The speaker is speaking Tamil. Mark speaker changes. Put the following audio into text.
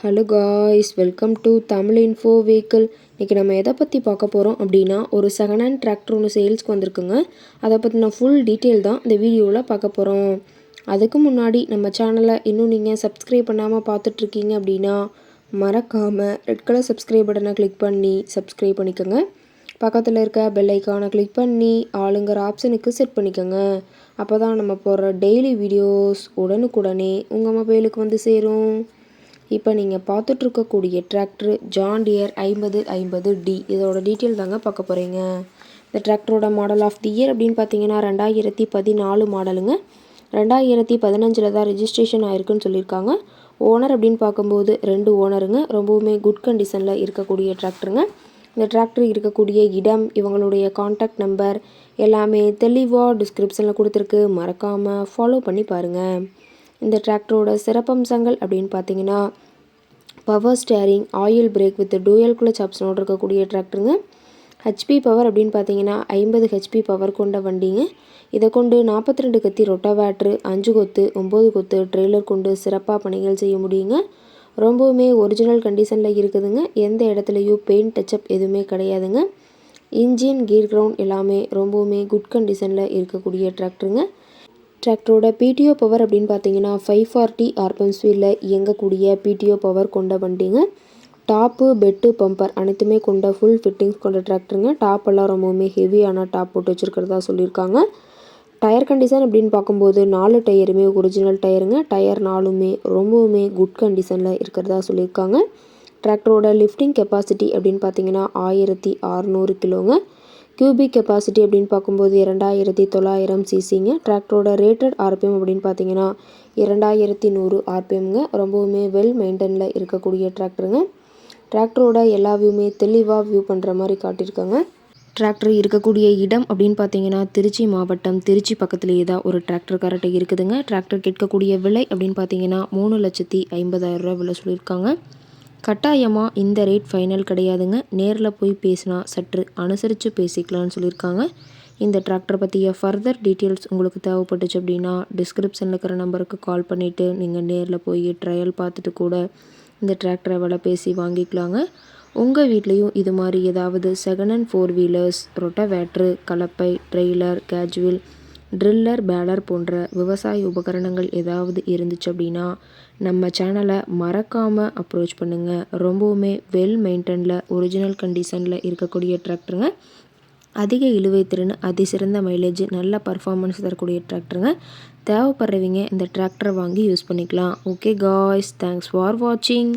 Speaker 1: Hello guys, welcome to Tamil info vehicle. இன்றைக்கி நம்ம எதை பற்றி பார்க்க போகிறோம் அப்படின்னா, ஒரு செகண்ட் ஹேண்ட் டிராக்டர் ஒன்று சேல்ஸ்க்கு வந்திருக்குங்க. அதை பற்றின ஃபுல் டீட்டெயில் தான் இந்த வீடியோவில் பார்க்க போகிறோம். அதுக்கு முன்னாடி நம்ம சேனலை இன்னும் நீங்கள் சப்ஸ்கிரைப் பண்ணாமல் பார்த்துட்ருக்கீங்க அப்படின்னா மறக்காமல் ரெட் கலர் சப்ஸ்கிரைப் பட்டனை கிளிக் பண்ணி சப்ஸ்கிரைப் பண்ணிக்கோங்க. பக்கத்தில் இருக்க பெல் ஐக்கானை கிளிக் பண்ணி ஆளுங்கிற ஆப்ஷனுக்கு செட் பண்ணிக்கோங்க. அப்போ தான் நம்ம போடுற டெய்லி வீடியோஸ் உடனுக்குடனே உங்கள் மொபைலுக்கு வந்து சேரும். இப்போ நீங்கள் பார்த்துட்ருக்கக்கூடிய டிராக்டர் ஜான் டியர் 5050D. இதோட டீட்டெயில் தாங்க பார்க்க போகிறீங்க. இந்த டிராக்டரோட மாடல் ஆஃப் தி இயர் அப்படின்னு பார்த்தீங்கன்னா 2014 மாடலுங்க. 2015 தான் ரெஜிஸ்ட்ரேஷன் ஆயிருக்குன்னு சொல்லியிருக்காங்க. ஓனர் அப்படின்னு பார்க்கும்போது 2 ஓனருங்க. ரொம்பவுமே குட் கண்டிஷனில் இருக்கக்கூடிய டிராக்டருங்க. இந்த டிராக்டர் இருக்கக்கூடிய இடம், இவங்களுடைய கான்டாக்ட் நம்பர் எல்லாமே தெளிவாக டிஸ்கிரிப்ஷனில் கொடுத்துருக்கு. மறக்காமல் ஃபாலோ பண்ணி பாருங்கள். இந்த டிராக்டரோட சிறப்பம்சங்கள் அப்படின்னு பார்த்தீங்கன்னா, power steering, oil brake with dual clutch ஆப்ஷனோடு இருக்கக்கூடிய டிராக்டருங்க. ஹெச்பி பவர் அப்படின்னு பார்த்தீங்கன்னா 50 ஹெச்பி பவர் கொண்ட வண்டிங்க. இதை கொண்டு 42 கத்தி ரொட்டவேட்ரு, 5 கொத்து 9 கொத்து ட்ரெய்லர் கொண்டு சிறப்பாக பணிகள் செய்ய முடியுங்க. ரொம்பவுமே ஒரிஜினல் கண்டிஷனில் இருக்குதுங்க. எந்த இடத்துலையும் பெயிண்ட் டச்சப் எதுவுமே கிடையாதுங்க. இன்ஜின், கீர் கிரவுண்ட் எல்லாமே ரொம்பவுமே குட் கண்டிஷனில் இருக்கக்கூடிய டிராக்டருங்க. டிராக்டரோட பிடிஓ பவர் அப்படின்னு பார்த்தீங்கன்னா 540 ஆர்பிஎம் ஸ்பீடில் இயங்கக்கூடிய பிடிஓ பவர் கொண்ட வண்டிங்க. டாப்பு, பெட்டு, பம்பர் அனைத்துமே கொண்ட ஃபுல் ஃபிட்டிங்ஸ் கொண்ட டிராக்டருங்க. டாப்பெல்லாம் ரொம்பவுமே ஹெவியான டாப் போட்டு வச்சுருக்கிறதா சொல்லியிருக்காங்க. டயர் கண்டிஷன் அப்படின்னு பார்க்கும்போது 4 டயருமே ஒரிஜினல் டயருங்க. டயர் 4மே ரொம்பவுமே குட் கண்டிஷனில் இருக்கிறதா சொல்லியிருக்காங்க. டிராக்டரோட லிஃப்டிங் கெப்பாசிட்டி அப்படின்னு பார்த்தீங்கன்னா 1600 கிலோங்க. கியூபிக் கெப்பாசிட்டி அப்படின்னு பார்க்கும்போது 2900 சிசிங்க. டிராக்டரோட ரேட்டட் ஆர்பிஎம் அப்படின்னு பார்த்தீங்கன்னா 2100 ஆர்பிஎம்ங்க. ரொம்பவுமே வெல் மெயின்டெனில் இருக்கக்கூடிய டிராக்டருங்க. டிராக்டரோட எல்லா வியூமே தெளிவாக வியூ பண்ணுற மாதிரி காட்டியிருக்காங்க. டிராக்டர் இருக்கக்கூடிய இடம் அப்படின்னு பார்த்தீங்கன்னா திருச்சி மாவட்டம், திருச்சி பக்கத்துலேயே தான் ஒரு டிராக்டர் கரெக்டாக இருக்குதுங்க. டிராக்டர் கேட்கக்கூடிய விலை அப்படின்னு பார்த்தீங்கன்னா 3,50,000 விலை சொல்லியிருக்காங்க. கட்டாயமாக இந்த ரேட் ஃபைனல் கிடையாதுங்க. நேரில் போய் பேசினா சற்று அனுசரித்து பேசிக்கலாம்னு சொல்லியிருக்காங்க. இந்த டிராக்டர் பற்றிய ஃபர்தர் டீட்டெயில்ஸ் உங்களுக்கு தேவைப்பட்டுச்சு அப்படின்னா டிஸ்கிரிப்ஷனில் இருக்கிற நம்பருக்கு கால் பண்ணிவிட்டு நீங்கள் நேரில் போய் ட்ரையல் பார்த்துட்டு கூட இந்த டிராக்டரை விலை பேசி வாங்கிக்கலாங்க. உங்கள் வீட்லேயும் இது மாதிரி ஏதாவது செகண்ட் ஹேண்ட் 4 வீலர்ஸ், ரொட்டவேட்ரு, கலப்பை, ட்ரெய்லர், கேஜுவல், ட்ரில்லர், பேலர் போன்ற விவசாய உபகரணங்கள் ஏதாவது இருந்துச்சு அப்படின்னா நம்ம சேனலை மறக்காமல் அப்ரோச் பண்ணுங்கள். ரொம்பவுமே வெல் மெயின்டெனில் ஒரிஜினல் கண்டிஷனில் இருக்கக்கூடிய டிராக்டருங்க. அதிக இழுவை திறன், அதிசிறந்த மைலேஜ், நல்ல பர்ஃபார்மன்ஸ் தரக்கூடிய டிராக்டருங்க. தேவைப்படுறவங்க இந்த டிராக்டரை வாங்கி யூஸ் பண்ணிக்கலாம். ஓகே காய்ஸ், தேங்க்ஸ் ஃபார் வாட்சிங்.